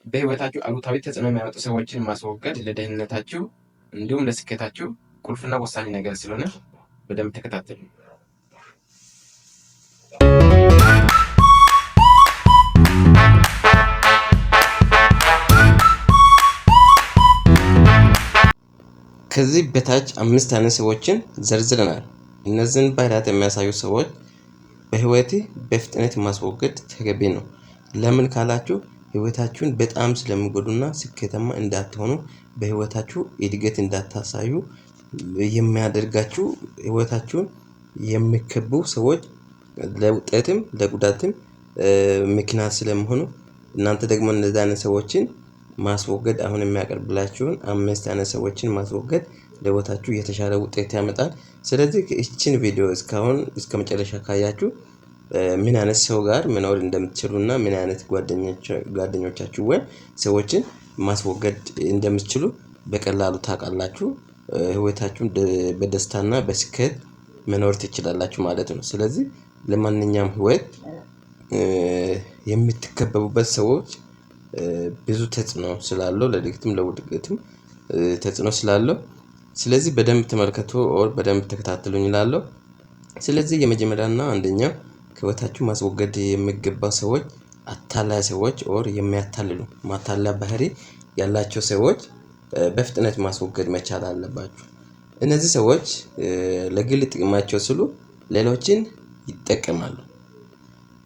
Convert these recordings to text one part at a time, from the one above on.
በህይወታችሁ አሉታዊ ተጽዕኖ የሚያመጡ ሰዎችን ማስወገድ ለደህንነታችሁ እንዲሁም ለስኬታችሁ ቁልፍና ወሳኝ ነገር ስለሆነ በደንብ ተከታተሉ። ከዚህ በታች 5 አይነት ሰዎችን ዘርዝረናል። እነዚህን ባህሪያት የሚያሳዩ ሰዎች በህይወቴ በፍጥነት ማስወገድ ተገቢ ነው። ለምን ካላችሁ ህይወታችሁን በጣም ስለሚጎዱና ስኬታማ እንዳትሆኑ በህይወታችሁ እድገት እንዳታሳዩ የሚያደርጋችሁ ህይወታችሁን የሚከቡ ሰዎች ለውጤትም ለጉዳትም ምክንያት ስለሚሆኑ እናንተ ደግሞ እነዚህ አይነት ሰዎችን ማስወገድ አሁን የሚያቀርብላችሁን 5 አይነት ሰዎችን ማስወገድ ለህይወታችሁ የተሻለ ውጤት ያመጣል። ስለዚህ እቺን ቪዲዮ እስካሁን እስከመጨረሻ ካያችሁ ምን አይነት ሰው ጋር መኖር እንደምትችሉና ምን አይነት ጓደኞቻችሁ ወይ ሰዎችን ማስወገድ እንደምትችሉ በቀላሉ ታውቃላችሁ። ህይወታችሁን በደስታና በስኬት መኖር ትችላላችሁ ማለት ነው። ስለዚህ ለማንኛውም ህይወት የምትከበቡበት ሰዎች ብዙ ተጽዕኖ ስላለው ለድግትም ለውድቀትም ተጽዕኖ ስላለው ስለዚህ በደንብ ተመልከቱ ኦር በደንብ ተከታተሉኝ እላለሁ። ስለዚህ የመጀመሪያና አንደኛው ከህይወታችሁ ማስወገድ የሚገባ ሰዎች አታላይ ሰዎች ኦር የሚያታልሉ ማታለያ ባህሪ ያላቸው ሰዎች በፍጥነት ማስወገድ መቻል አለባችሁ። እነዚህ ሰዎች ለግል ጥቅማቸው ሲሉ ሌሎችን ይጠቀማሉ፣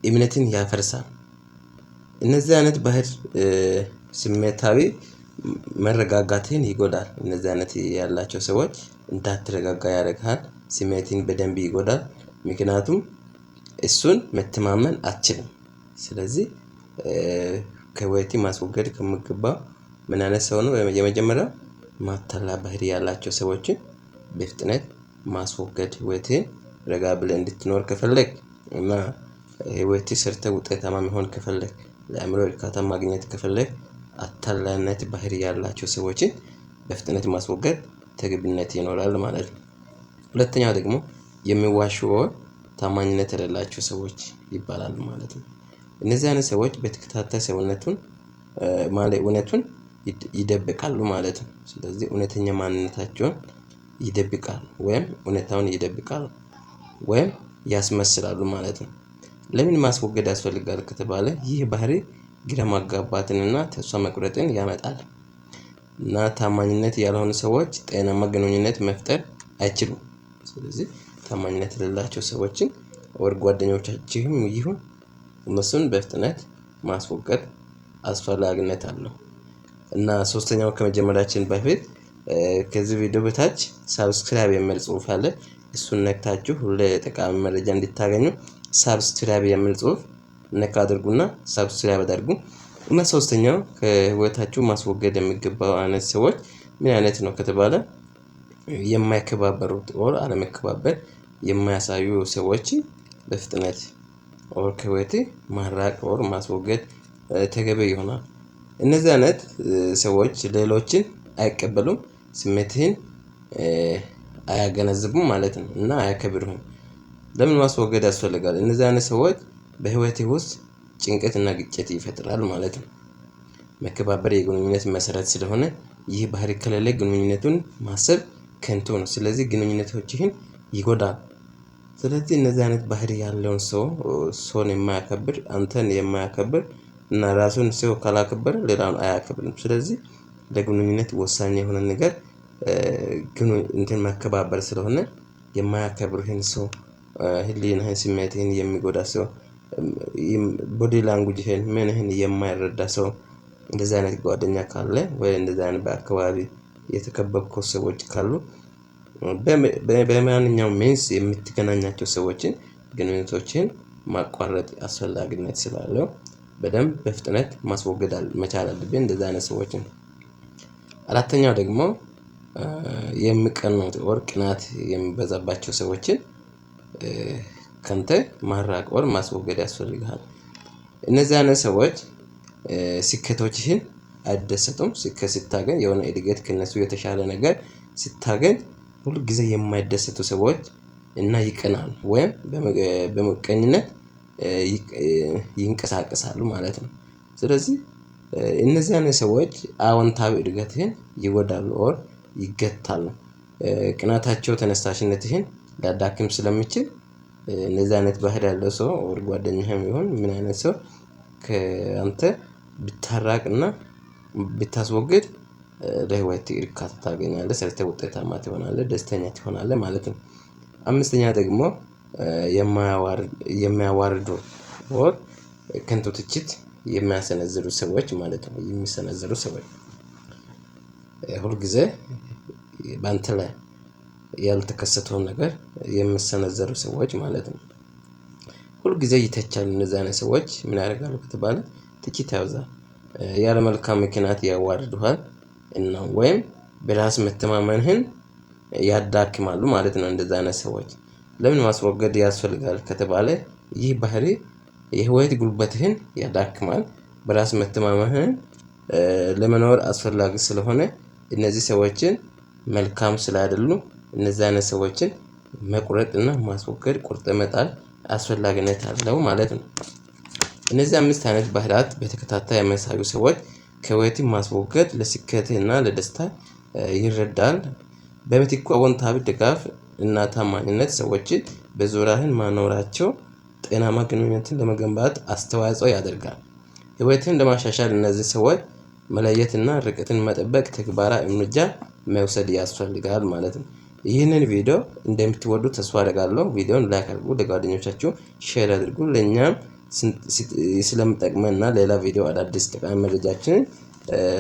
እምነትን ያፈርሳሉ። እነዚህ አይነት ባህር ስሜታዊ መረጋጋትን ይጎዳል። እነዚህ አይነት ያላቸው ሰዎች እንዳትረጋጋ ያደርጋል፣ ስሜትን በደንብ ይጎዳል። ምክንያቱም እሱን መተማመን አትችልም። ስለዚህ ከህይወቴ ማስወገድ ከሚገባ ምን አይነት ሰው ነው? የመጀመሪያው ማታለያ ባህሪ ያላቸው ሰዎችን በፍጥነት ማስወገድ። ህይወቴን ረጋ ብለህ እንድትኖር ከፈለግ እና ህይወቴ ሰርተህ ውጤታማ መሆን ከፈለግ ለአእምሮ እርካታ ማግኘት ከፈለግ አታላይነት ባህሪ ያላቸው ሰዎችን በፍጥነት ማስወገድ ተገቢነት ይኖራል ማለት ነው። ሁለተኛው ደግሞ የሚዋሹ ታማኝነት የሌላቸው ሰዎች ይባላሉ ማለት ነው። እነዚህ አይነት ሰዎች በተከታታይ ሰውነቱን እውነቱን ይደብቃሉ ማለት ነው። ስለዚህ እውነተኛ ማንነታቸውን ይደብቃሉ ወይም እውነታውን ይደብቃሉ ወይም ያስመስላሉ ማለት ነው። ለምን ማስወገድ ያስፈልጋል ከተባለ ይህ ባህሪ ግራ ማጋባትንና ተስፋ መቁረጥን ያመጣል እና ታማኝነት ያልሆኑ ሰዎች ጤናማ ግንኙነት መፍጠር አይችሉም። ስለዚህ ታማኝነት የሌላቸው ሰዎችን ወር ጓደኞቻችሁም ይሁን እነሱን በፍጥነት ማስወገድ አስፈላጊነት አለው። እና ሶስተኛው ከመጀመራችን በፊት ከዚህ ቪዲዮ በታች ሰብስክራይብ የሚል ጽሁፍ አለ። እሱን ነክታችሁ ሁሌ ጠቃሚ መረጃ እንድታገኙ ሰብስክራይብ የሚል ጽሁፍ ነካ አድርጉና ሰብስክራይብ አድርጉ። እና ሶስተኛው ከህይወታችሁ ማስወገድ የሚገባው አይነት ሰዎች ምን አይነት ነው ከተባለ የማይከባበሩት ኦር አለመከባበር የማያሳዩ ሰዎች በፍጥነት ኦር ከህይወቴ ማራቅ ኦር ማስወገድ ተገቢ ይሆናል። እነዚህ አይነት ሰዎች ሌሎችን አይቀበሉም፣ ስሜትህን አያገነዝቡም ማለት ነው እና አያከብሩህም። ለምን ማስወገድ ያስፈልጋል? እነዚህ አይነት ሰዎች በህይወቴ ውስጥ ጭንቀትና ግጭት ይፈጥራል ማለት ነው። መከባበር የግንኙነት መሰረት ስለሆነ ይህ ባህሪ ከሌለ ግንኙነቱን ማሰብ ከንቱ ነው። ስለዚህ ግንኙነቶችህን ይጎዳል። ስለዚህ እነዚህ አይነት ባህሪ ያለውን ሰውን የማያከብር አንተን የማያከብር እና ራሱን ሰው ካላከበረ ሌላውን አያከብርም። ስለዚህ ለግንኙነት ወሳኝ የሆነ ነገር እንትን መከባበር ስለሆነ የማያከብርህን ሰው ህሊናህን ስሜትህን የሚጎዳ ሰው ቦዲ ላንጉጅህን ምንህን የማይረዳ ሰው እንደዚህ አይነት ጓደኛ ካለ ወይ እንደዚህ አይነት በአካባቢ የተከበብከው ሰዎች ካሉ በማንኛውም ሜንስ የምትገናኛቸው ሰዎችን ግንኙነቶችን ማቋረጥ አስፈላጊነት ስላለው በደንብ በፍጥነት ማስወገድ መቻል አለብን እንደዚህ አይነት ሰዎችን። አራተኛው ደግሞ የሚቀኑት ኦር ቅናት የሚበዛባቸው ሰዎችን ካንተ ማራቅ ኦር ማስወገድ ያስፈልጋል። እነዚህ አይነት ሰዎች ስኬቶችህን አይደሰቱም። ስኬት ስታገኝ የሆነ እድገት ከነሱ የተሻለ ነገር ስታገኝ ሁሉ ጊዜ የማይደሰቱ ሰዎች እና ይቀናሉ ወይም በመቀኝነት ይንቀሳቀሳሉ ማለት ነው። ስለዚህ እነዚህ አይነት ሰዎች አዎንታዊ እድገትህን ይጎዳሉ ኦር ይገታሉ። ቅናታቸው ተነሳሽነትህን ሊያዳክም ስለሚችል እነዚህ አይነት ባህሪ ያለው ሰው ኦር ጓደኛህም ይሁን ምን አይነት ሰው ከአንተ ብታራቅና ብታስወግድ ለህይወት እርካታ ታገኛለህ፣ ሰርተህ ውጤታማ ትሆናለህ፣ ደስተኛ ትሆናለህ ማለት ነው። አምስተኛ ደግሞ የሚያዋርዱ ኦር ከንቱ ትችት የሚያሰነዝሩ ሰዎች ማለት ነው። የሚሰነዝሩ ሰዎች ሁል ጊዜ በአንተ ላይ ያልተከሰተውን ነገር የሚሰነዘሩ ሰዎች ማለት ነው። ሁል ጊዜ ይተቻሉ። እነዚህ አይነት ሰዎች ምን ያደርጋሉ ከተባለ ትችት ያበዛል። ያለ መልካም ምክንያት ያዋርዱሃል እና ወይም በራስ መተማመንህን ያዳክማሉ ማለት ነው። እንደዛ አይነት ሰዎች ለምን ማስወገድ ያስፈልጋል ከተባለ ይህ ባህሪ የህይወት ጉልበትህን ያዳክማል። በራስ መተማመንህን ለመኖር አስፈላጊ ስለሆነ እነዚህ ሰዎችን መልካም ስላይደሉ እነዚህ አይነት ሰዎችን መቁረጥና ማስወገድ ቁርጥ መጣል አስፈላጊነት አለው ማለት ነው። እነዚህ 5 አይነት ባህሪያት በተከታታይ የሚያሳዩ ሰዎች ከህይወትህ ማስወገድ ለስኬትህና ለደስታ ይረዳል። በምትኩ አዎንታዊ ድጋፍ እና ታማኝነት ሰዎችን በዙሪያህን ማኖራቸው ጤናማ ግንኙነትን ለመገንባት አስተዋጽኦ ያደርጋል። ህይወትህን ለማሻሻል እነዚህ ሰዎች መለየትና ርቀትን መጠበቅ ተግባራዊ እርምጃ መውሰድ ያስፈልጋል ማለት ነው። ይህንን ቪዲዮ እንደምትወዱት ተስፋ አደርጋለሁ። ቪዲዮውን ላይክ አድርጉ፣ ለጓደኞቻችሁ ሼር አድርጉ። ለኛም ስለምጠቅመንና ሌላ ቪዲዮ አዳዲስ ጠቃሚ መረጃዎችን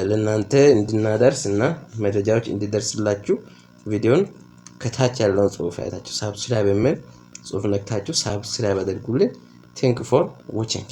ለእናንተ እንድናደርስ እና መረጃዎች እንዲደርስላችሁ ቪዲዮን ከታች ያለውን ጽሁፍ አይታችሁ ሳብስክራይብ የሚል ጽሁፍ ነክታችሁ ሳብስክራይብ አድርጉልኝ። ቴንክ ፎር ዋቺንግ